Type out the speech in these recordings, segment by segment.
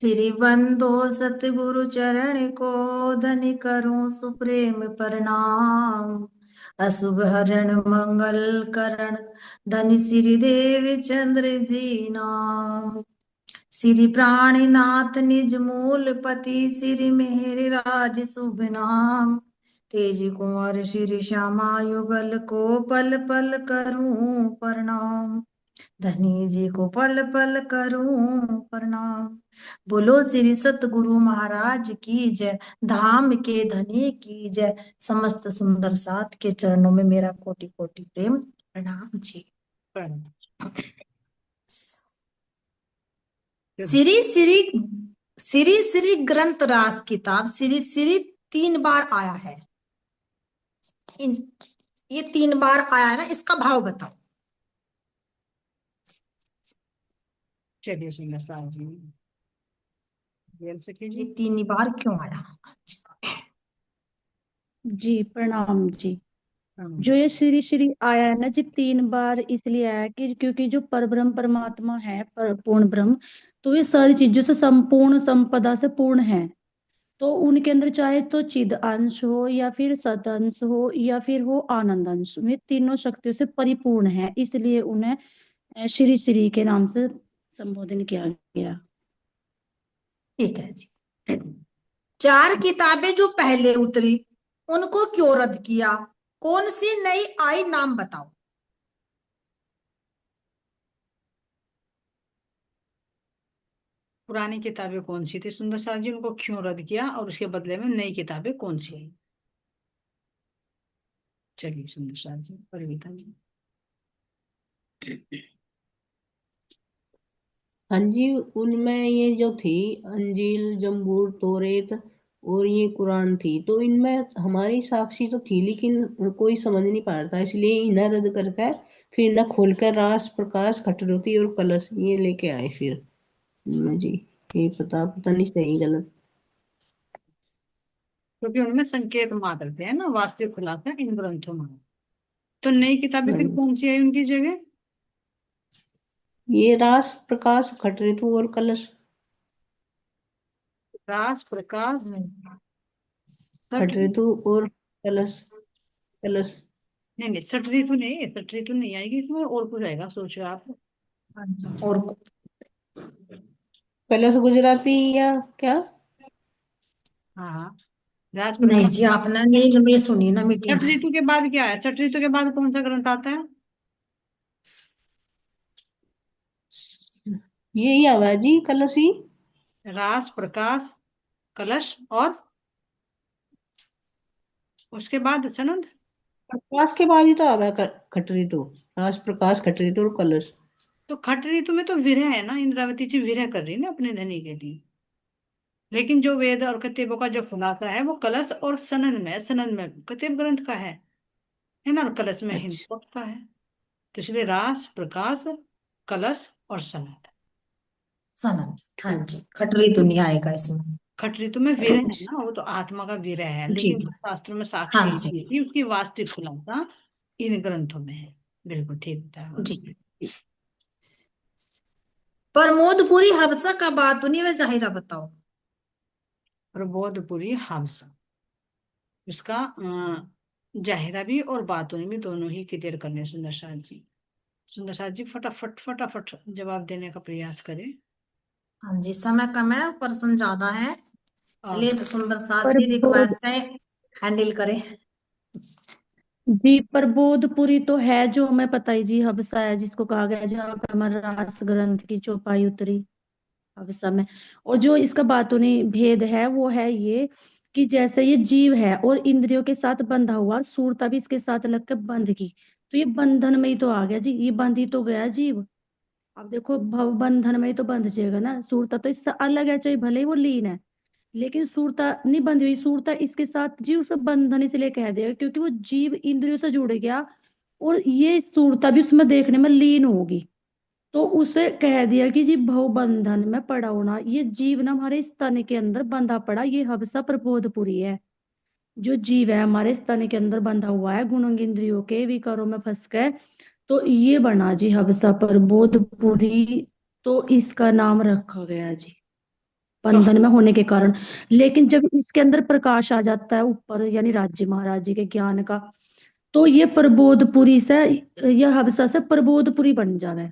सिरि बंदो सतगुरु चरण को, धनि करूं सुप्रेम प्रणाम। अशुभ हरण मंगल करण, धनि सिरि देव चंद्र जी नाम। सिरि प्राणिनाथ निज मूल पति, सिरि मेहर राज शुभ नाम। तेज कुंवर श्री श्यामा युगल को, पल पल करूं प्रणाम। धनी जी को पल पल करूं प्रणाम। बोलो श्री सतगुरु महाराज की जय, धाम के धनी की जय। समस्त सुंदर साथ के चरणों में मेरा कोटि कोटि प्रेम प्रणाम जी। श्री श्री श्री श्री ग्रंथ रास किताब श्री श्री 3 बार आया है। ये 3 बार आया है ना, इसका भाव बताओ। चलिए सुनिए साहब जी, ये 3 बार क्यों आया? जी प्रणाम जी। जो ये श्री श्री आया है ना जी 3 बार, इसलिए आया कि क्योंकि जो परब्रह्म परमात्मा है, पूर्ण ब्रह्म, तो ये सारी चीजों से संपूर्ण संपदा से पूर्ण है। तो उनके अंदर चाहे तो चिद अंश हो या फिर सत अंश हो या फिर हो आनंद अंश, वे तीनों शक्तियों से परिपूर्ण है, इसलिए उन्हें श्री श्री के नाम से संबोधन किया गया। ठीक है जी। 4 किताबें जो पहले उतरी उनको क्यों रद्द किया? कौन सी नई आई, नाम बताओ। पुरानी किताबें कौन सी थी सुंदर साहब जी, उनको क्यों रद्द किया और उसके बदले में नई किताबें कौन सी आई? चलिए सुंदर साहब जी, परिवीता जी। हाँ जी, उनमें ये जो थी अंजील, जम्बूर, तौरेत और ये कुरान थी, तो इनमें हमारी साक्षी तो थी लेकिन कोई समझ नहीं पा रहा था, इसलिए इन्हें रद्द करके फिर इन्हें खोलकर रास, प्रकाश, खटरुती और कलश ये लेके आए फिर। जी ये पता नहीं सही गलत। क्योंकि उनमें संकेत मात्र थे ना, वास्तविक खुलासा इन ग्रंथों में। तो नई किताबें फिर कौन सी आई उनकी जगह? ये रास, प्रकाश, खटरेतु और कलश। रास, प्रकाश, खटरेतु और कलश। कलश नहीं नहीं, सटरी तो नहीं, सटरी तो नहीं आएगी इसमें, और कुछ आएगा सोचो आप। और कलश गुजराती या क्या? हाँ हाँ, राज नहीं प्रकाश। जी, आपने नहीं मैं सुनी ना मीटिंग। छठ ऋतु के बाद क्या है? छठ ऋतु के बाद कौन सा ग्रंथ आता है? यही आवाज जी, कलश ही। रास, प्रकाश, कलश और उसके बाद सनंद। प्रकाश के बाद ही तो आवा खटरी तो। रास, प्रकाश, खटरी तो और कलश। तो खट ऋतु में तो विरह है ना, इंद्रावती जी विरह कर रही है ना अपने धनी के लिए। लेकिन जो वेद और कतिबों का जो खुलासा है वो कलश और सनन में, सनन में कतिब ग्रंथ का है ना, और कलश में हिंद अच्छा का है। तो इसलिए रास, प्रकाश, कलश और सनन। सनद, हाँ जी, खटरी तो नहीं आएगा इसमें। खट ऋतु में विरह है ना, वो तो आत्मा का विरह है, जी लेकिन जो शास्त्रों में हाँ साक्षी जी। दी थी उसकी वास्तविक खुलासा इन ग्रंथों में है। बिल्कुल ठीक बताया। जी प्रमोदपुरी हबसा का बातुनी व जाहिरा बताओ। प्रबोधपुरी हंस, उसका जाहिरा भी और बातूनी भी दोनों ही क्लियर करने सुंदर साथ जी। सुंदर साथ जी फटाफट फटाफट जवाब देने का प्रयास करें। हाँ जी, समय कम है, पर्सन ज्यादा है, और इसलिए सुंदर साथ पर जी रिक्वेस्ट है, हैंडल करें। जी प्रबोधपुरी तो है, जो हमें पता ही जी, हबसा है जिसको कहा गया है, जहाँ पे हमारा रास ग्रंथ की चौपाई उतरी हबसा में। और जो इसका बातूनी भेद है वो है ये कि जैसे ये जीव है और इंद्रियों के साथ बंधा हुआ, सूरता भी इसके साथ लगकर बंध की, तो ये बंधन में ही तो आ गया जी, ये बंध ही तो गया जीव। अब देखो भव बंधन में ही तो बंध जाएगा ना, सूरता तो इससे अलग है, चाहे भले ही वो लीन है, लेकिन सूरता नहीं बंधी हुई, सूरता इसके साथ जीव से बंधन इसलिए कह दिया क्योंकि वो जीव इंद्रियों से जुड़ गया और ये सूरता भी उसमें देखने में लीन होगी, तो उसे कह दिया कि जी भव बंधन में पड़ा होना, ये जीव ना हमारे स्तन के अंदर बंधा पड़ा, ये हबसा प्रबोधपुरी है। जो जीव है हमारे स्तन के अंदर बंधा हुआ है गुणों इंद्रियों के विकारों में फंस गए, तो ये बना जी हबसा प्रबोधपुरी, तो इसका नाम रखा गया जी बंधन में होने के कारण। लेकिन जब इसके अंदर प्रकाश आ जाता है ऊपर, यानी राज्य महाराज जी के ज्ञान का, तो ये प्रबोधपुरी से, यह हबसा से प्रबोधपुरी बन जावे।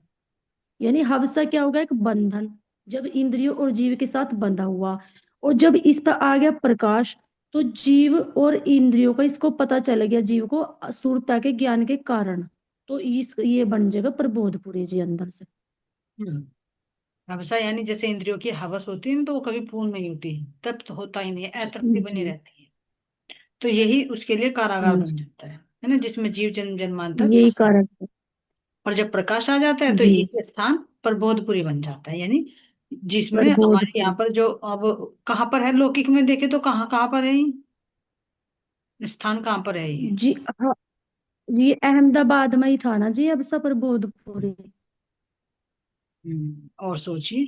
यानी हबसा क्या होगा, एक बंधन, जब इंद्रियों और जीव के साथ बंधा हुआ। और जब इस पर आ गया प्रकाश, तो जीव और इंद्रियों का इसको पता चल गया, जीव को सुरता के ज्ञान के कारण, तो इस ये बन जाएगा प्रबोधपुरी जी अंदर से। हमेशा यानी जैसे इंद्रियों की हवस होती है ना, तो वो कभी पूर्ण नहीं होती, तृप्त होता ही नहीं है, अतृप्ति बनी जी। रहती है। तो यही उसके लिए कारागार बन जी, जाता है ना, जिसमें जीव जन्म जन्मांतर यही फंसा है। कारण है। और जब प्रकाश आ जाता है तो जी, यही स्थान प्रबोधपुरी बन जाता है, यानी जिसमें हमारे यहाँ प्रबोधपुरी। पर जो अब कहाँ पर है, लौकिक में देखे तो कहाँ कहाँ पर है ये स्थान, कहाँ पर है ये? जी हाँ, जी अहमदाबाद में ही था ना जी, अब सब प्रबोधपुरी। और सोचिए,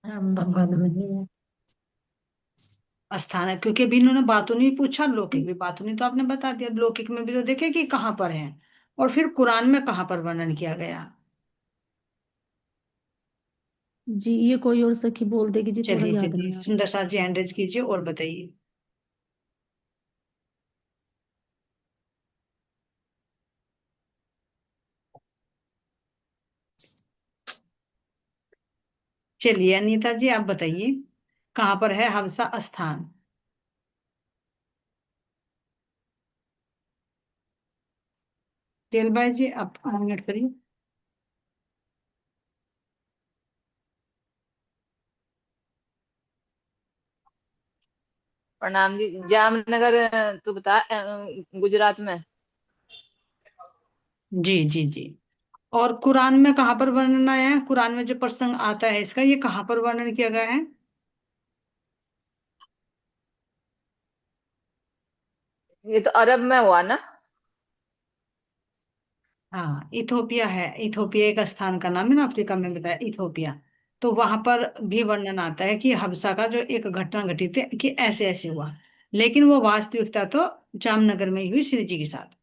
अहमदाबाद में ही है। स्थान है, क्योंकि अभी इन्होंने बातों नहीं पूछा, लौकिक भी बातों नहीं, तो आपने बता दिया। लौकिक में भी तो देखे कि कहाँ पर है, और फिर कुरान में कहाँ पर वर्णन किया गया। जी, ये कोई और सखी बोल देगी जी, थोड़ा चलिए याद चलिए, नहीं आ रहा। सुंदर साथ जी हैंड रेज कीजिए और बताइए। चलिए अनीता जी आप बताइए, कहाँ पर है हवसा स्थान? तेल भाई जी आप अनम्यूट करिए। प्रणाम जी। जामनगर तो बता, गुजरात में। जी जी जी। और कुरान में कहाँ पर वर्णन आया है, कुरान में जो प्रसंग आता है इसका, ये कहाँ पर वर्णन किया गया है? ये तो अरब में हुआ ना। हाँ, इथोपिया है। इथोपिया एक स्थान का नाम है ना, अफ्रीका में बताया इथोपिया। तो वहां पर भी वर्णन आता है कि हबसा का जो एक घटना घटित है कि ऐसे ऐसे हुआ, लेकिन वो वास्तविकता तो जामनगर में ही हुई श्री जी के साथ।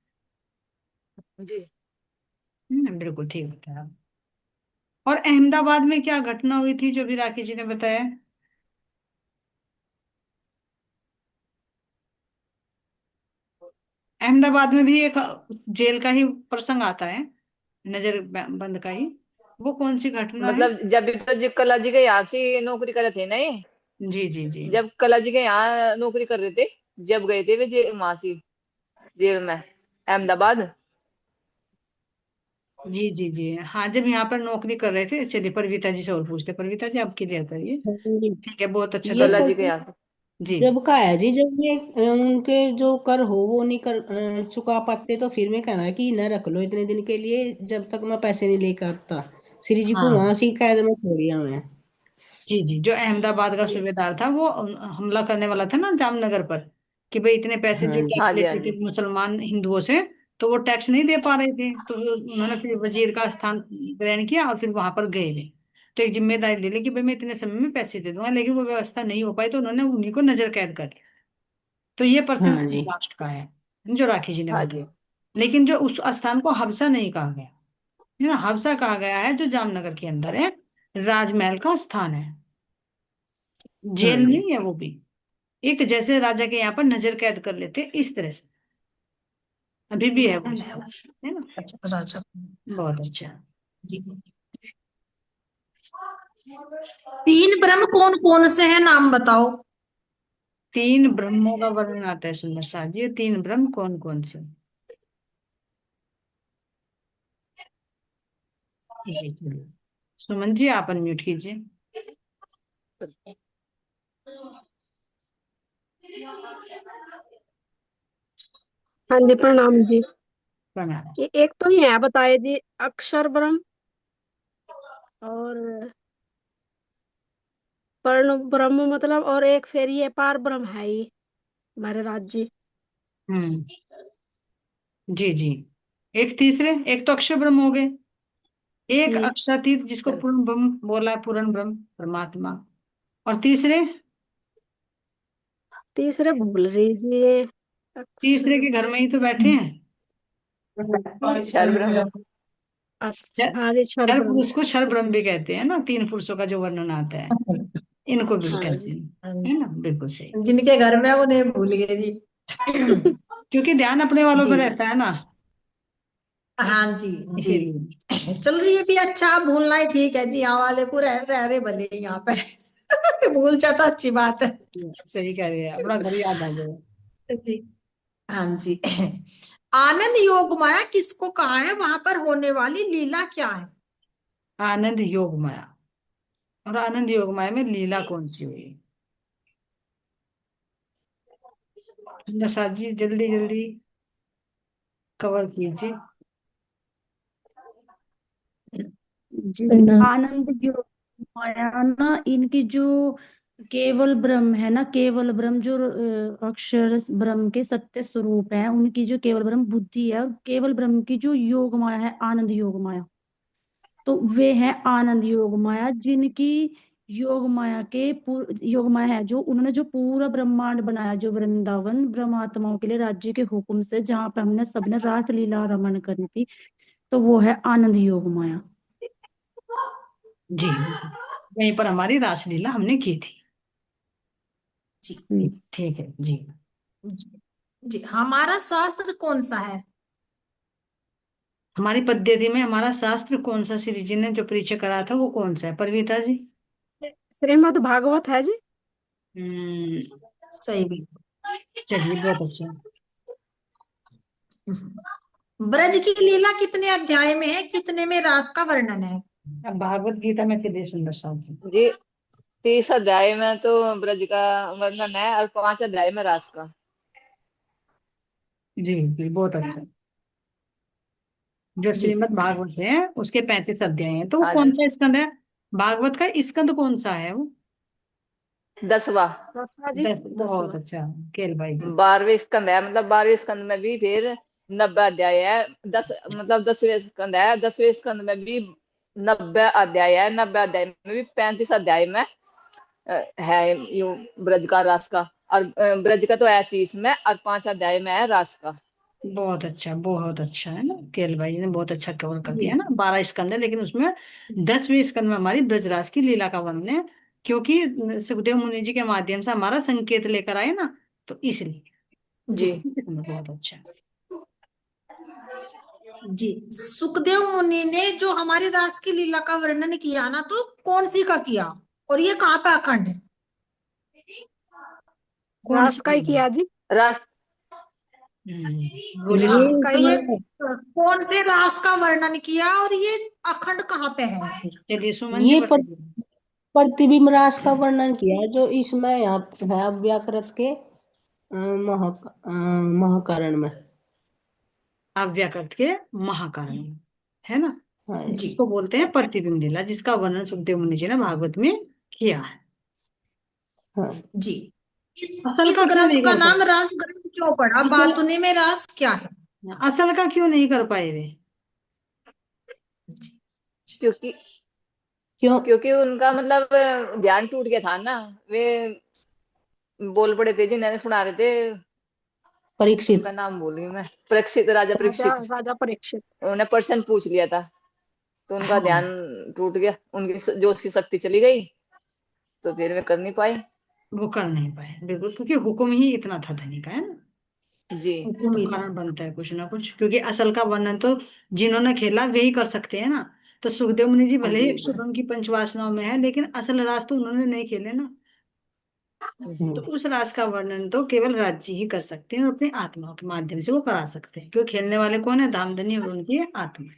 जी। बिल्कुल ठीक बताया। और अहमदाबाद में क्या घटना हुई थी जो भी राखी जी ने बताया? अहमदाबाद में भी एक जेल का ही प्रसंग आता है, नजर बंद का ही। वो कौन सी घटना है? मतलब जब भी तो जी कला जी के यहाँ से नौकरी करे थे ना ये। जी जी जी जब कला जी के यहाँ नौकरी कर रहे थे, जब गए थे वे वहां से जेल में, अहमदाबाद। जी जी जी। हाँ, जब यहाँ पर नौकरी कर रहे थे। चलिए परवीता जी से और पूछते, परवीता जी आप क्लियर करिए। ठीक है, बहुत अच्छा ये कला लगा। जी के प्रश्न यहाँ से। जी जब का है जी, जब ये उनके जो कर हो वो नहीं कर चुका पाते, तो फिर मैं कहना कि न रख लो इतने दिन के लिए, जब तक मैं पैसे नहीं लेकर आता। श्री जी को वहां हाँ से कैद में छोड़ दिया मैं। जी जी, जो अहमदाबाद का सूबेदार था वो हमला करने वाला था ना जामनगर पर, कि भाई इतने पैसे जो हाँ जी। टैक्स हाँ जी, हाँ लेते थे जी। मुसलमान हिंदुओं से, तो वो टैक्स नहीं दे पा रहे थे, तो उन्होंने फिर वजीर का स्थान ग्रहण किया और फिर वहां पर गए वे। तो एक जिम्मेदारी ले ली कि भाई मैं इतने समय में पैसे दे दूंगा, लेकिन वो व्यवस्था नहीं हो पाई, तो उन्होंने उन्हीं को नजर कैद कर लिया। तो ये हाँ प्रसंग जी। लास्ट का है जो राखी जी ने हाँ बताया। जी। लेकिन जो उस स्थान को हबसा नहीं कहा गया है ना, हबसा कहा गया है जो जामनगर के अंदर है, राजमहल का स्थान है, हाँ जेल जी। नहीं है वो भी। एक जैसे राजा के यहाँ पर नजर कैद कर लेते इस तरह से, अभी भी है वो महल है वो। स्थान, है ना। अच्छा, राजा। बहुत अच्छा। जी। 3 ब्रह्म कौन कौन से हैं, नाम बताओ। 3 ब्रह्मों का वर्णन आता है सुंदर सा जी, 3 ब्रह्म कौन कौन से? जी चलिए, सुमन जी आप अनम्यूट कीजिए। हाँ जी, प्रणाम जी। प्रणाम। ये एक तो ही है बताए जी, अक्षर ब्रह्म, और पर्ण ब्रह्म मतलब, और एक फिर ये पार ब्रह्म है ये हमारे राज्य। हम्म। जी जी। एक तीसरे, एक तो अक्षर ब्रह्म हो गए, एक जी, अक्षरातीत जिसको पूर्ण ब्रह्म बोला है, पूर्ण ब्रह्म परमात्मा। और तीसरे, तीसरे भूल रही जी ये। तीसरे अक्षर, के घर में ही तो बैठे हैं। क्षर ब्रह्म। अच्छा हाँ जी, क्षर क्षर ब्रह्म। पुरुष को क्षर ब्रह्म भी कहते हैं ना, 3 पुरुषों का जो वर्णन आता है। इनको भी हाँ कहते जी। हैं, है ना, बिल्कुल सही। जिनके घर में है, उन्हें भूल गए जी। क्योंकि ध्यान अपने वालों जी पे रहता है ना, हाँ जी। जी इसीलिए। चलो जी, ये भी अच्छा, भूलना ही ठीक है जी। यहाँ वाले को रह रहे भले ही यहाँ पे भूल जाता, अच्छी बात है। सही कह रही है, अपना घर याद आ जाए। जी हाँ जी। आनंद योग माया किसको कहा है, वहां पर होने वाली लीला क्या है? आनंद योग माया, और आनंद योग माया में लीला कौन सी हुई? नशा जी, जल्दी जल्दी कवर कीजिए। जी, आनंद योग माया ना, इनकी जो केवल ब्रह्म है ना, केवल ब्रह्म जो अक्षर ब्रह्म के सत्य स्वरूप है, उनकी जो केवल ब्रह्म बुद्धि है, और केवल ब्रह्म की जो योग माया है, आनंद योग माया, तो वे है आनंद योग माया, जिनकी योग माया योग माया है, जो उन्होंने जो पूरा ब्रह्मांड बनाया, जो वृंदावन ब्रह्मात्माओं के लिए राज्य के हुक्म से, जहाँ पे हमने सबने रास लीला रमन करी थी, तो वो है आनंद योग माया। जी, वहीं पर हमारी रासलीला हमने की थी। जी ठीक है जी। जी जी। हमारा शास्त्र कौन सा है? हमारी पद्धति में हमारा शास्त्र कौन सा, श्री जी ने जो परिचय कराया था वो कौन सा है, परविता जी? श्रीमद् भागवत है जी। हम्म। सही भी। चलिए, बहुत अच्छा। ब्रज की लीला कितने अध्याय में है, कितने में रास का वर्णन है? अब भागवत गीता में चलिए, सुंदर साथ जी। जी 30 अध्याय में तो ब्रज का वर्णन है और 5 अध्याय में रास का। जी जी, बहुत अच्छा। जो जी श्रीमद् भागवत है उसके 35 अध्याय हैं, तो वो हाँ कौन जी सा स्कंद है? भागवत का स्कंद कौन सा है वो? 10वां। दसवा जी। बहुत दसवा। अच्छा, केल भाई जी। 12वें स्कंद है, मतलब 12वें स्कंद में भी फिर 90 अध्याय है। 10 मतलब 10वें स्कंद है, 10वें स्कंद में भी 90 अध्याय है। 90 अध्याय में भी 35 अध्याय में है यूं ब्रज का रास का। और ब्रज का तो है 30 में, और 5 अध्याय में है रास का। बहुत अच्छा है ना, केल भाई जी ने बहुत अच्छा कवर कर जी दिया है ना। 12 स्कंद है, लेकिन उसमें 10वें स्कंद में हमारी ब्रजराज की लीला का वर्णन है, क्योंकि सुखदेव मुनि जी के माध्यम से हमारा संकेत लेकर आए ना, तो इसलिए। जी जी बहुत अच्छा। जी। सुखदेव मुनि ने जो हमारी रास की लीला का वर्णन किया ना, तो कौन सी का किया, और ये कहाँ पे अखंड है? कौन रास सी का ही लीला? किया जी। रास बोलिए हाँ, ये सुंदर तो साथ ये जी। कौन से रास का वर्णन किया, और ये अखंड कहाँ पे है फिर? चलिए सुमन जी ये बताइए। प्रतिबिंब रास का वर्णन किया है, जो इसमें यहाँ पे है व्याकृत के महाकरण में। अव्याकृत के महाकारण में, है ना। हाँ जी इसको बोलते हैं प्रतिबिंब लीला, जिसका वर्णन सुखदेव मुनि जी ने भागवत में किया है। हाँ। जी। इस असल इस का क्यों ग्रंथ नहीं का कर नाम पाए? रास ग्रंथ क्यों पड़ा, असल बातूनी में रास क्या है? असल का क्यों नहीं कर पाए वे? क्योंकि क्यों? क्योंकि उनका मतलब ध्यान टूट गया था ना। वे बोल पड़े थे जिन्होंने सुना रहे थे। परीक्षित। उनका नाम भूल गई मैं। परीक्षित, राजा राजा परीक्षित। राजा परीक्षित। उन्होंने प्रश्न पूछ लिया था, तो उनका हाँ, ध्यान टूट गया, उनकी जो उसकी शक्ति चली गई, तो फिर वे कर नहीं पाए। वो कर नहीं पाए, बिल्कुल, क्योंकि हुक्म ही इतना था धनी का, है ना। जी तो उम्मीद कारण बनता है कुछ ना कुछ, क्योंकि असल का वर्णन तो जिन्होंने खेला वे ही कर सकते हैं ना। तो सुखदेव मुनि जी भले ही जी अक्षुभन की पंचवासनाओं में है, लेकिन असल रास तो उन्होंने नहीं खेले ना। तो हम्म। उस रास का वर्णन तो केवल राज्य ही कर सकते हैं, और अपनी आत्मा के माध्यम से वो करा सकते हैं, क्योंकि खेलने वाले कौन है? धामधनी और उनकी आत्मा।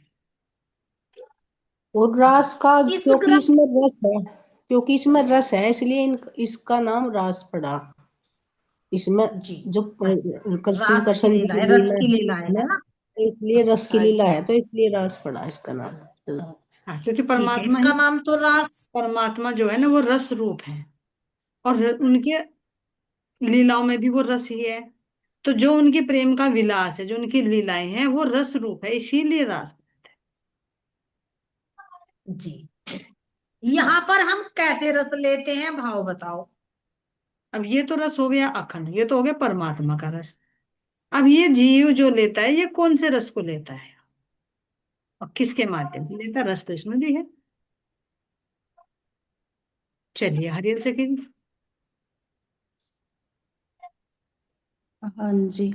और जी। रास का, इस क्योंकि ग्रंथ इसमें रस है, क्योंकि इसमें रस है, इसलिए इसका नाम रास पड़ा। इसमें जी जो कृष्ण रास की कृष्ण लीला की है, रस लीला की लीला है है ना, ना। तो इसलिए रस की हाँ लीला जी। है, तो इसलिए रास पड़ा इसका नाम। हाँ, क्योंकि ठीक है, परमात्मा ही, इसका नाम तो रास। परमात्मा जो है ना वो रस रूप है, और उनके लीलाओं में भी वो रस ही है। तो जो उनके प्रेम का विलास है, जो उनकी लीलाएं हैं, वो रस रूप है, इसीलिए रास। जी। यहाँ पर हम कैसे रस लेते हैं, भाव बताओ? अब ये तो रस हो गया अखंड, ये तो हो गया परमात्मा का रस। अब ये जीव जो लेता है, ये कौन से रस को लेता है और किसके माध्यम से लेता है? रस तो इसमें भी है। चलिए हरियल सेकंड। हाँ जी।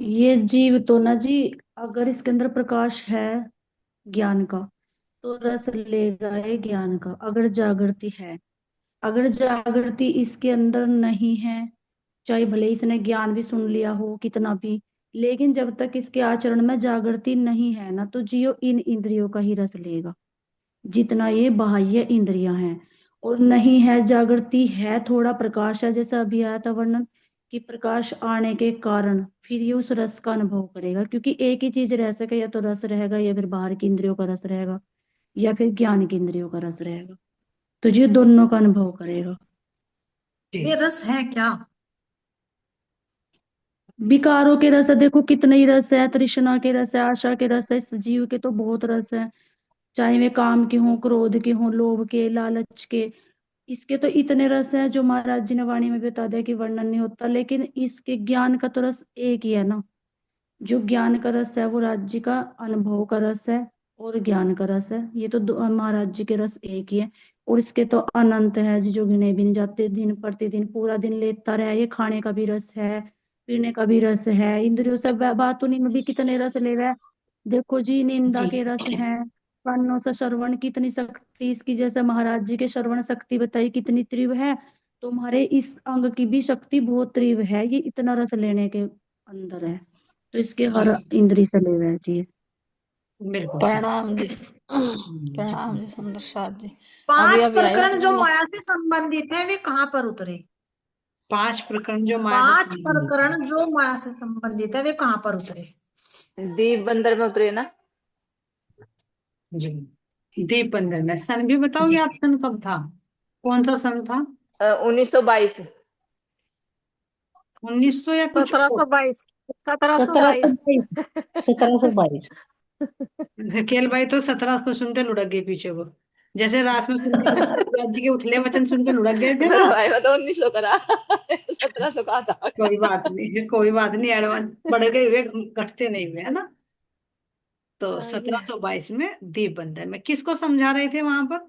ये जीव तो ना जी, अगर इसके अंदर प्रकाश है ज्ञान का, तो रस लेगा ये ज्ञान का। अगर जागृति है, अगर जागृति इसके अंदर नहीं है, चाहे भले इसने ज्ञान भी सुन लिया हो कितना भी, लेकिन जब तक इसके आचरण में जागृति नहीं है ना, तो जियो इन इंद्रियों का ही रस लेगा, जितना ये बाह्य इंद्रियां हैं। और नहीं है जागृति, है थोड़ा प्रकाश है, जैसा अभी आया था वर्णन कि प्रकाश आने के कारण फिर ये उस रस का अनुभव करेगा, क्योंकि एक ही चीज रह सके, या तो रस रहेगा, या फिर बाहर की इंद्रियों का रस रहेगा, या फिर ज्ञान की इंद्रियों का रस रहेगा। तो ये दोनों का अनुभव करेगा। ये रस है क्या? विकारों के रस है, देखो कितने ही रस है, तृष्णा के रस है, आशा के रस है, इस जीव के तो बहुत रस है। चाहे वे काम के हों, क्रोध के हों, लोभ के, लालच के, इसके तो इतने रस है जो महाराज जी ने वाणी में बता दिया कि वर्णन नहीं होता। लेकिन इसके ज्ञान का तो रस एक ही है ना। जो ज्ञान का रस है वो राज्य का अनुभव का रस है, और ज्ञान का रस है। ये तो महाराज जी के रस एक ही है। और इसके तो अनंत है जी, जो गिने भी नहीं जाते। दिन प्रतिदिन पूरा दिन लेता रहे, ये खाने का भी रस है, पीने का भी रस है, इंद्रियों से बातों में भी कितने रस ले रहा है। देखो जी, निंदा जी के रस है, कानों से श्रवण कितनी शक्ति इसकी, जैसे महाराज जी के श्रवण शक्ति बताई कितनी तीव्र है, तुम्हारे इस अंग की भी शक्ति बहुत तीव्र है, ये इतना रस लेने के अंदर है। तो इसके जी हर इंद्री से ले रहा चाहिए। बिल्कुल सही। प्रणाम जी। जी। प्रणाम जी सुंदर साथ जी। अभी पांच अभी आई प्रकरण जो मैं। माया से संबंधित है वे कहाँ पर उतरे? 5 प्रकरण जो माया से पांच संबंधित है। प्रकरण जो माया से संबंधित है वे कहाँ पर उतरे? दीप बंदर में उतरे ना। जी। दीप बंदर में सन भी बताओगे जी आप, सन कब था, कौन सा सन था? 1922। 1900 या कुछ और? 1722। 1722। 1722। 1722। धकेल भाई तो 17 को सुनते लुढ़क गए पीछे वो, जैसे रात में सुनते जी के उथले वचन सुन के लुढ़क गए थे ना। मेरा भाई तो 1900 करा। 1700 कहा था। कोई बात नहीं, कोई बात नहीं, एडवांस बढ़ गए हुए, घटते नहीं हुए, है ना। तो हाँ जी। 1722 में दीप बंदर में किसको समझा रहे थे वहां पर?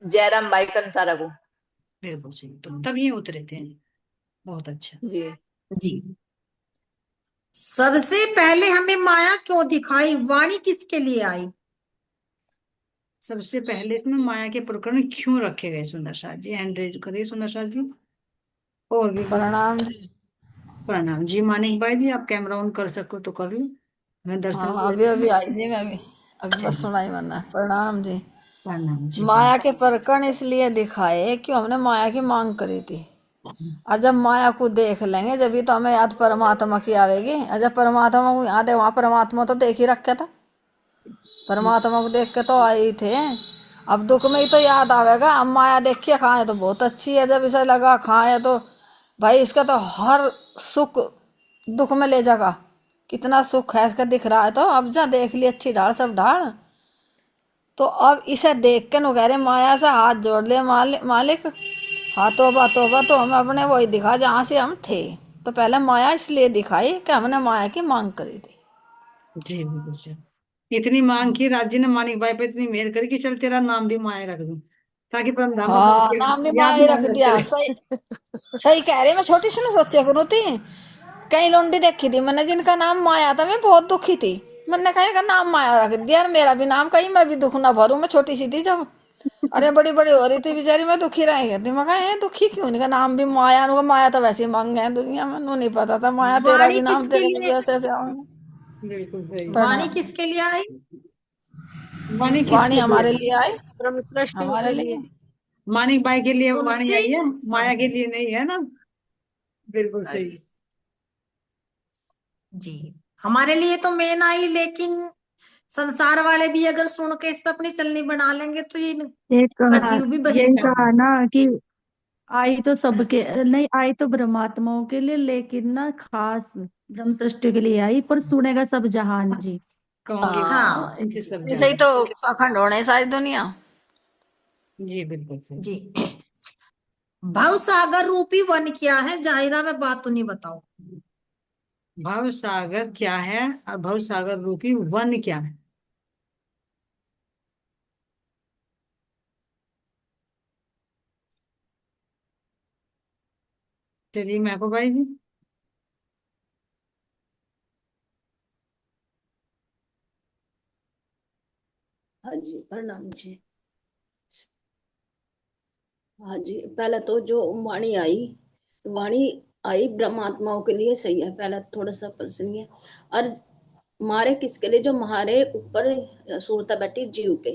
जयराम भाई कंसारा को। बिल्कुल सही, तो तब ये उतरे थे। बहुत अच्छा। जी। जी। सबसे पहले हमें माया क्यों दिखाई, वाणी किसके लिए आई? सबसे पहले इसमें माया के प्रकरण क्यों रखे गए? सुंदर साथ जी हैंड रेज करिए, सुंदर साथ जी। और भी प्रणाम जी। प्रणाम जी। मानिक भाई जी, आप कैमरा ऑन कर सको तो कर लो, मैं दर्शन हाँ कर अभी लेती अभी हूँ। आई जी मैं भी। अभी बस चलिए, सुनाई मैंने। प्रणाम जी। प्रणाम जी, माया के प्रकरण इसलिए दिखाए कि हमने माया की मांग करी थी। और जब माया को देख लेंगे जब भी तो हमें याद परमात्मा की आवेगी। और जब परमात्मा को याद है, वहां परमात्मा तो देख ही रखा था। परमात्मा को देख के तो आए ही थे। अब दुख में ही तो याद आवेगा। अब माया देख के खाए तो बहुत अच्छी है, जब इसे लगा खाए तो भाई इसका तो हर सुख दुख में ले जाएगा। कितना सुख है इसका दिख रहा है, तो अब जा देख ली अच्छी ढाल सब ढाल। तो अब इसे देख के नु कह रहे माया से हाथ जोड़ ले मालिक। हाँ तोबा तोबा, तो हमें अपने वही दिखा जहाँ से हम थे। तो पहले माया इसलिए दिखाई कि हमने माया की मांग करी थी। जी बिल्कुल सही। इतनी मांग की राज्य ने मानिक भाई पे, इतनी मेहर करी कि चल तेरा नाम भी माया रख दूं, ताकि परमधाम में पहुंच हाँ के नाम भी याद माया ही ना रख करते दिया। रहे। सही सही कह रही। मैं छोटी सी ना सोचा करूँ थी। कई लोंडी देखी थी मैंने जिनका नाम माया था, मैं बहुत दुखी थी। मैंने कहा इनका नाम माया रख दिया यार, मेरा भी नाम कहीं मैं भी दुख ना भरूं। मैं छोटी सी थी जब। अरे बड़ी बड़ी हो रही थी बेचारी, मैं दुखी रह गई थी। मैं कहा ये दुखी क्यों? इनका नाम भी माया। उनका माया तो वैसे ही मंग है दुनिया में। नू नहीं पता था माया तेरा वाणी भी नाम किसके तेरे में भी लिए, ऐसे ऐसे आऊंगा। बिल्कुल सही। वाणी प्रणाम। किसके लिए आई? वाणी वाणी किसके लिए? हमारे लिए आए। ब्रह्म सृष्टि हमारे के लिए। लिए। मानिक भाई के लिए वाणी सुनसी आई है, माया के सबसे। लिए नहीं, है ना। बिल्कुल सही। अच्छा। जी, हमारे लिए तो मेन आई, लेकिन संसार वाले भी अगर सुन के इस पे अपनी चलनी बना लेंगे तो ये एक का जीव भी यही बहेगा। कहा ना कि आई तो सबके नहीं, आई तो ब्रह्मात्माओं के लिए, लेकिन ना खास ब्रह्म सृष्टि के लिए आई, पर सुनेगा सब जहान जी। कहूंगी हाँ इनसे सब ऐसे ही जान। तो अखंड होने सारी दुनिया। जी बिल्कुल सही। जी। भव सागर रूपी वन क्या है, जाहिरा में बात तो नहीं बताओ। भव सागर क्या है और भव सागर रूपी वन क्या है? चलिए महको भाई जी। हाँ जी, प्रणाम जी। हाँ जी, पहले तो जो वाणी आई ब्रह्मात्माओं के लिए सही है, पहले थोड़ा सा प्रश्न है। और मारे किसके लिए? जो हमारे ऊपर सूरता बैठी जीव के।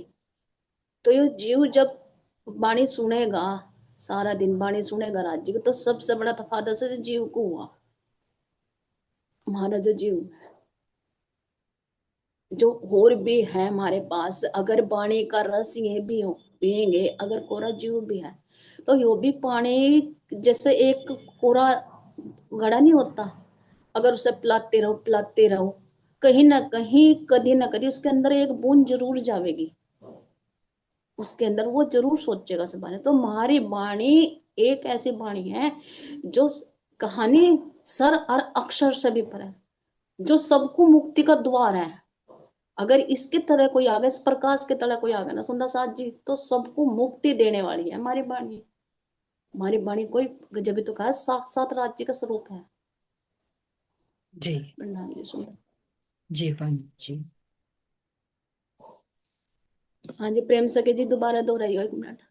तो ये जीव जब वाणी सुनेगा, सारा दिन वाणी सुनेगा राज्य की, तो सबसे बड़ा तो फायदा से जीव को हुआ। हमारा जो जीव जो और भी है हमारे पास, अगर पानी का रस ये भी हो पिएंगे, अगर कोरा जीव भी है, तो यो भी पानी जैसे एक कोरा घड़ा नहीं होता, अगर उसे पिलाते रहो, कहीं ना कहीं कभी ना कभी उसके अंदर एक बूंद जरूर जाएगी, उसके अंदर वो जरूर सोचेगा सब बाणी। तो हमारी बाणी एक ऐसी बाणी है जो कहानी सर और अक्षर से भी पर है, जो सबको मुक्ति का द्वार है। अगर इसकी तरह कोई आ गया, इस प्रकाश की तरह कोई आ गया ना सुंदर साथ जी, तो सबको मुक्ति देने वाली है हमारी वाणी। हमारी वाणी कोई जब भी तो कहा साक्षात राज्य का स्वरूप है। जी प्रणाम जी सुंदर। जी पंडित जी। हाँ जी, प्रेम सके जी दोबारा दोहराइयो 1 मिनट।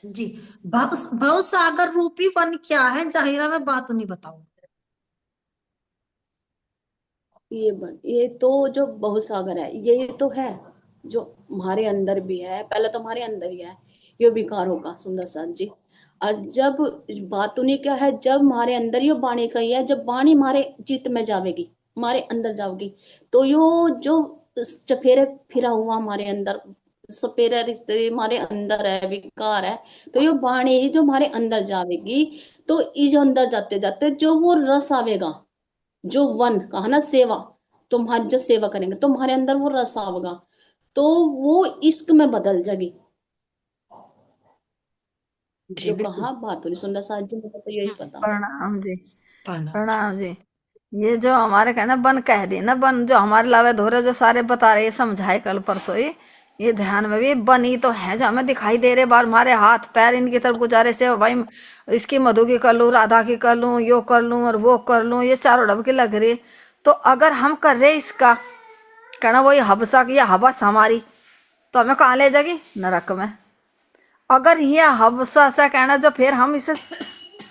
जी, भव सागर रूपी वन क्या है? जाहिरा में बात नहीं बताओ। ये तो जो बहुसागर है, ये तो है जो हमारे अंदर भी है, पहले तो हमारे अंदर ही है ये विकार होगा सुंदर साथ जी। और जब बात उन्हीं क्या है, जब हमारे अंदर ये वाणी का ही है, जब वाणी हमारे चित्त में जावेगी, हमारे अंदर जाओगी, तो यो जो चफेरे फिरा हुआ हमारे अंदर सपेरा रिश्ते हमारे अंदर है, विकार है, तो ये वाणी जो हमारे अंदर जावेगी, तो इस अंदर जाते जाते जो वो रस आवेगा, जो वन कहा ना सेवा, तुम्हारी जो सेवा करेंगे तुम्हारे अंदर वो रस आवेगा, तो वो इश्क में बदल जाएगी। जी जो बिल्कुल। कहा बात नहीं सुंदर साथ जी, मुझे तो यही पता। प्रणाम जी। प्रणाम। प्रणाम जी। ये जो हमारे कहना बन कह दी ना, बन जो हमारे लावे धोरे जो सारे बता रहे समझाए कल परसों ही, ये ध्यान में भी बनी तो है जो हमें दिखाई दे रहे बार, हमारे हाथ पैर इनकी तरफ गुजारे से भाई इसकी मधु की कर लूं, राधा की कर लूं, यो कर लूं और वो कर लूं, ये चारों डब की लग रही। तो अगर हम कर रहे इसका कहना वही हबसा की या हबस हमारी, तो हमें कहाँ ले जाएगी? नरक में। अगर ये हबसा सा कहना जो फिर हम इसे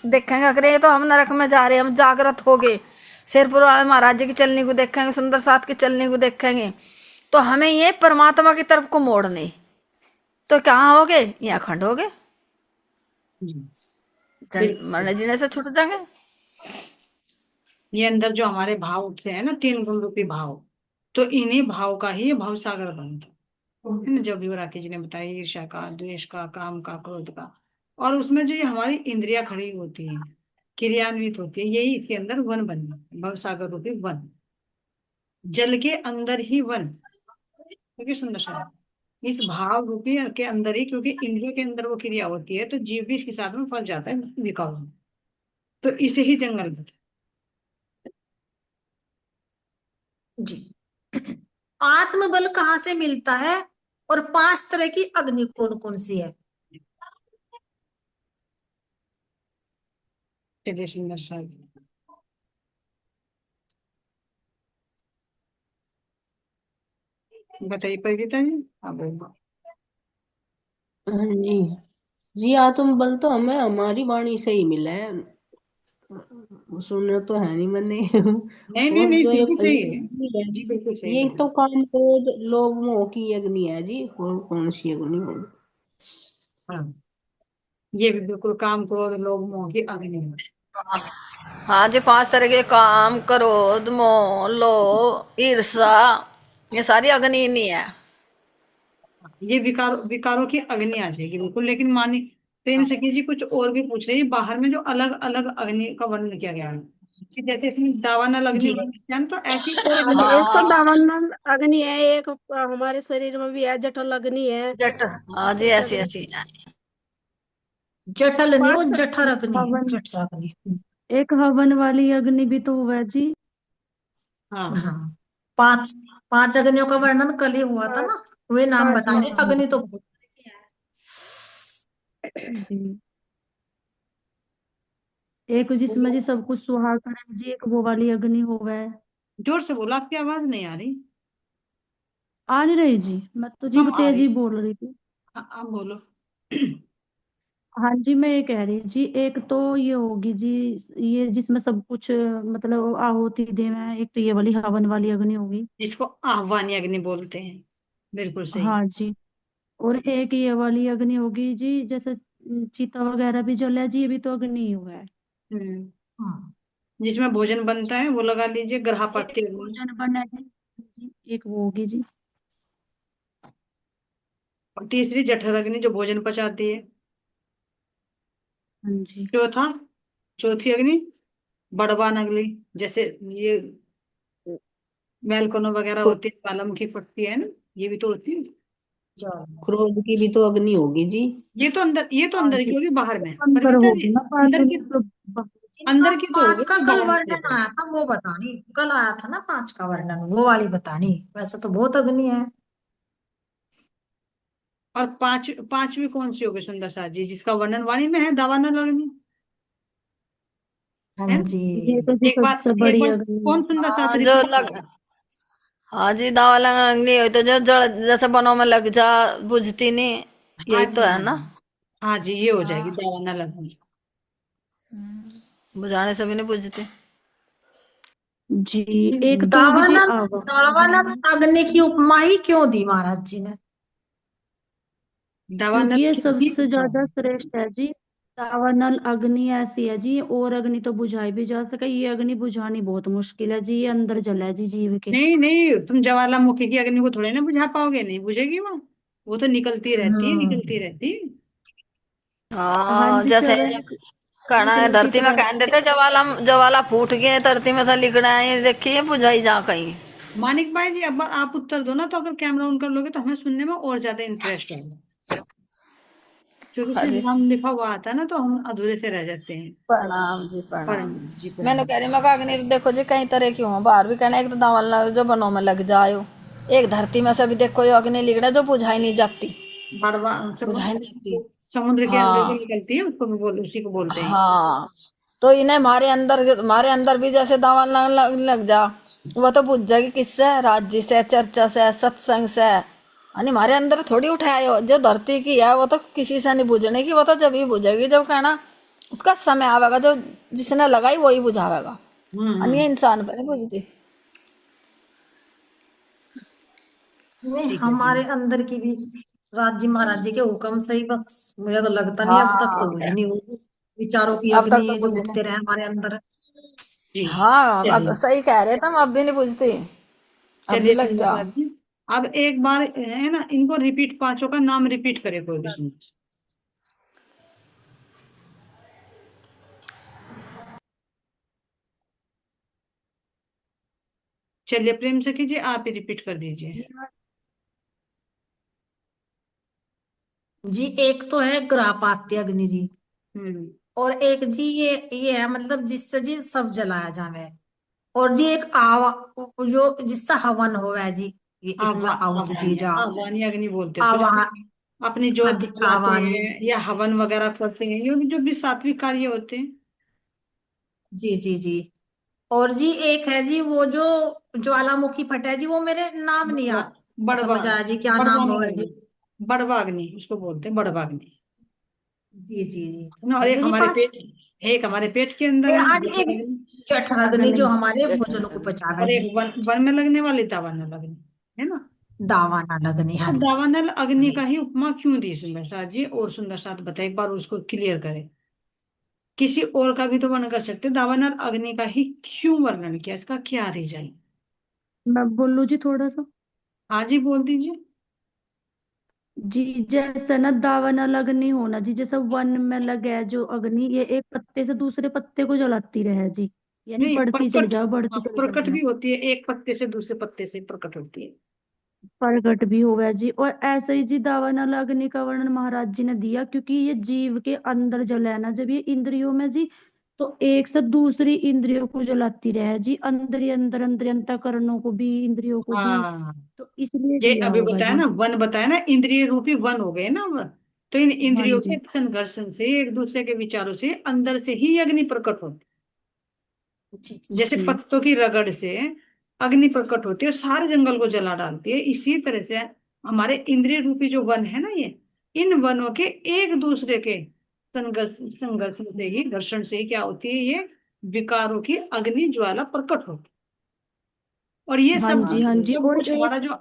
देखेंगे अगर तो हम नरक में जा रहे हैं, हम जागृत हो गए, शेरपुर वाले महाराज जी की चलनी को देखेंगे, सुंदर साथ की चलनी को देखेंगे, तो हमें ये परमात्मा की तरफ को मोड़ने, तो कहाँ हो गए? ये अखंड हो गए, मरने जीने से छूट जाएंगे। ये अंदर जो हमारे भाव उठते हैं ना, 3 गुण रूपी भाव, तो इन्हीं भाव का ही भाव सागर बनता है ना, जो भी राकेश जी ने बताया, ईर्ष्या का, द्वेष का, काम का, क्रोध का। और उसमें जो ये हमारी इंद्रियां खड़ी होती हैं, क्रियान्वित होती है, यही इसके अंदर वन बन जाता है, भव सागर रूपी वन, जल के अंदर ही वन। क्योंकि सुंदर शब्द इस भाव रूपी के अंदर ही, क्योंकि इंद्रियों के अंदर वो क्रिया होती है, तो जीव भी इसके साथ में फंस जाता है विकार में। तो इसे ही जंगल बोलते जी, आत्मबल कहाँ से मिलता है और 5 तरह की अग्नि कौन कौन सी है? हैं। चलिए सुंदर शब्द बताइए परिता जी, आप बोलो। हाँ जी जी, आत्मबल तो हमें हमारी वाणी से ही मिला है, सुनना तो है नहीं मैंने। नहीं नहीं और नहीं, जो बिल्कुल सही है अग्नि है, जी, बिल्कुल सही ये बताया। तो काम क्रोध लोभ मोह की अग्नि है जी, और कौन सी अग्नि होगी? हाँ, ये भी बिल्कुल काम क्रोध लोभ मोह की अग्नि है। हाँ जी, 5 तरह के काम, क्रोध, मोह, लोभ, ईर्षा, ये सारी अग्नि नहीं है। ये विकारों की अग्नि आ जाएगी बिल्कुल। लेकिन मानी प्रेम सखी जी कुछ और भी पूछ रही है, बाहर में जो अलग अलग अग्नि का वर्णन किया गया है, कि जैसे इसमें दावानल अग्नि जी वर्णन किया है, तो ऐसी और हाँ जी, अग्नि। एक तो हाँ, दावानल अग्नि है, एक हमारे शरीर में भी है जठल अग्नि है। जट, हाँ जी, जठ ऐसी अग्नि, ऐसी है। जठल नहीं, वो 5 जठर अग्नि है, हवन, जठर अग्नि। एक हवन वाली अग्नि भी तो हुआ जी। हाँ हाँ, 5 5 अग्नियों का वर्णन कल ही हुआ था ना, वे नाम 5 बताने। अग्नि तो जी। एक जिसमें जी बोलो, सब कुछ सुहा करे जी, एक वो वाली अग्नि होवे। जोर से बोलो, आपकी आवाज नहीं आ रही। आ नहीं रही जी, मैं तो जी कम आ तेज रही। ही बोल रही थी। हाँ, आप बोलो। हाँ जी, मैं ये कह रही जी, एक तो ये होगी जी, ये जिसमें सब कुछ मतलब आहुति देवे, एक तो ये वाली हवन वाली अग्नि होगी। जिसको आह्वानी अग्नि बोलते हैं। बिल्कुल सही। हाँ जी। और एक ये वाली अग्नि होगी जी, जैसे चिता वगैरह भी जले जी, ये भी तो अग्नि ही हुआ है। हम्म। हाँ। जिसमें भोजन बनता है वो लगा लीजिए, एक ग्रहापत्य अग्नि। भोजन बना जी, एक वो होगी जी। और तीसरी जठर अग्नि, जो भोजन पचाती है। हाँ जी। चौथा, चौथी अग्नि बड़वान अग्नि। जैसे ये मेलकोनो वगैरह क्रो- होती है, कलम की फटती है ना, ये भी तो होती है। चलो। क्रोध की भी तो अग्नि होगी जी। ये तो हाँ अंदर की जी, होगी, बाहर में पर अंदर गीता जी, होगी ना बात अंदर में की, तो इनका अंदर की तो पांच होगी का ना, कल बाहर की वर्णन देखो। आया था, वो बतानी। कल आया था ना पांच का वर्णन, वो वाली बतानी। वैसे तो बहुत अग्नि है। और पांचवी कौन सी होगी सुंदर सा जी, जिसका वर्णन वाणी में है, दावानल अग्नि। हाँ है ना? जी। ये तो जी सबसे एक बड़ी बार अग्नि है। कौन सुंदर सा हाँ जो रिपीट लग, करेगा। हाँ जी, दावा लगनी हो तो जो जड़ जैसे बनों में लग जा, बुझती नहीं, हाँ यही जी, तो है हाँ ना। जी। हाँ जी, ये हो जाएगी हाँ, दावानल अग्नि। बुझाने से भी नहीं बुझती। जी, एक तो होगी जी दावानल, आवाज दावानल अग्नि, अग्नि की उपमा ही क्यों दी महाराज जी ने? दावानल क्योंकि ये की सबसे ज्यादा श्रेष्ठ है जी। दावानल अग्नि ऐसी है जी, और अग्नि तो बुझाई भी जा सके, ये अग्नि बुझानी बहुत मुश्किल है जी, ये अंदर जला है जी जीव के। नहीं नहीं, तुम ज्वालामुखी की अग्नि को थोड़े ना बुझा पाओगे, नहीं बुझेगी वो तो निकलती रहती है, हम्म। निकलती रहती है। हाँ हाँ, जी जैसे चलो, कहना है निकलती धरती तो में है। कह देते जवाला, जवाला फूट गए धरती में से लिखना है, ये देखिए बुझाई जा कहीं। मानिक भाई जी, अब आप उत्तर दो ना, तो अगर कैमरा ऑन कर लोगे तो हमें सुनने में और ज्यादा इंटरेस्ट आएगा, क्योंकि उसमें अरे नाम लिखा हुआ आता है ना, तो हम अधूरे से रह जाते हैं। प्रणाम जी, प्रणाम। प्रणाम जी, मैंने प्रणाम। कह रही मैं अग्नि तो देखो जी कई तरह की हूँ, बाहर भी कहना, एक तो दावल जो बनों में लग जाए, एक धरती में से भी देखो ये अग्नि लिखना जो बुझाई नहीं जाती, बड़वा बुझाई नहीं जाती। समुद्र के अंदर से हाँ, निकलती है, उसको भी उसी को बोलते हैं। हाँ, तो इन्हें हमारे अंदर भी जैसे दावल लग जा, वो तो बुझ जाएगी किससे, राज्य से, चर्चा से, सत्संग से। यानी हमारे अंदर थोड़ी उठाए हो, जो धरती की है वो तो किसी से नहीं बुझने की, वो तो जब ही बुझेगी जब कहना उसका समय आवेगा, जो जिसने लगाई वही बुझावेगा। हम्म। अन्य इंसान पर नहीं बुझती। नहीं, ठीक है जी। हमारे अंदर की भी राज्य महाराज जी के हुक्म से ही बस। मुझे तो लगता नहीं अब तक तो हाँ, बुझी नहीं होगी। विचारों की अब तक अग्नि तो ये जो बुझे नहीं। उठते रहे हमारे अंदर। जी। हाँ, अब चलिए, सही कह रहे तुम, अब भी नहीं बुझती, अब भी चलिए लग सुंदर जा। साहब जी, अब एक बार है ना, इनको रिपीट, पांचों का नाम रिपीट करे कोई भी सुंदर। चलिए प्रेम से कीजिए, आप ही रिपीट कर दीजिए। जी एक तो है ग्रापात्य अग्नि जी। हम्म। और एक जी ये है मतलब जिससे जी सब जलाया जावे। और जी एक जो जिससे हवन होवे जी, ये इसमें आहुति दी जा। आह्वानी अग्नि बोलते हैं, कुछ आवाहन। अपनी हाँ जोत जी जलाते आवानी। हैं या हवन वगैरह करते हैं, ये जो भी सात्विक कार्य होते हैं। जी जी जी। और जी एक है जी वो जो ज्वालामुखी फटा है जी, वो मेरे नाम नहीं बड़वा, याद बड़वा, समझ आया जी, क्या नाम बड़वामल होगा जी? अग्नि, बड़वाग्नि उसको बोलते हैं, बड़वाग्नि। जी जी जी, तो ना, और हो एक गए जी हमारे पांच। पेट, एक हमारे पेट के अंदर है हाँ जी, एक जठराग्नि। जठराग्नि जो हमारे जठर भोजन को अग्नि। पचावे और जी। एक वन में लगने वाली दावानल अग्नि, है ना। दावानल अग्नि, तो हाँ जी। दावानल अग्नि जी का ही उपमा क्यों दी सुंदर साथ जी, और सुंदर साथ बताए, एक बार उसको क्लियर करें। किसी और का भी तो वर्णन कर सकते, दावानल अग्नि का ही क्यों वर्णन किया, इसका क्या रीजन? मैं बोलूँ जी थोड़ा सा। हाँ जी, बोल दीजिए। जी, जैसे ना दावानल अग्नि होना जी, जैसे वन में लगे है जो अग्नि, ये एक पत्ते से दूसरे पत्ते को जलाती रहे जी, यानी नहीं, बढ़ती चली प्रकट, जाओ, हाँ, बढ़ती चली प्रकट जाओ। भी होती है, एक पत्ते से दूसरे पत्ते से प्रकट होती है। प्रगट भी होवे जी, और ऐसे ही जी दावानल अग्नि का वर्णन महाराज जी ने दिया, क्योंकि ये जीव के अंदर जले है ना जब ये इंद्रियों में जी, तो एक से दूसरी इंद्रियों को जलाती रहे जी, अंदर ही अंदर, अंदर अंतःकरणों को भी, इंद्रियों को भी, हाँ, तो इसलिए ये दिया अभी होगा बताया जी। ना, वन बताया ना, इंद्रिय रूपी वन हो गए ना अब। तो इन हाँ इंद्रियों जी। के संघर्षण से, एक दूसरे के विचारों से अंदर से ही अग्नि प्रकट होती है। जैसे जी। पत्तों की रगड़ से अग्नि प्रकट होती है और सारे जंगल को जला डालती है, इसी तरह से हमारे इंद्रिय रूपी जो वन है ना, ये इन वनों के एक दूसरे के संघर्ष से ही, घर्षण से ही क्या होती है, ये विकारों की अग्नि ज्वाला प्रकट होती है। और ये हाँ सब जी, हाँ जी। सब और कुछ एक हमारा जो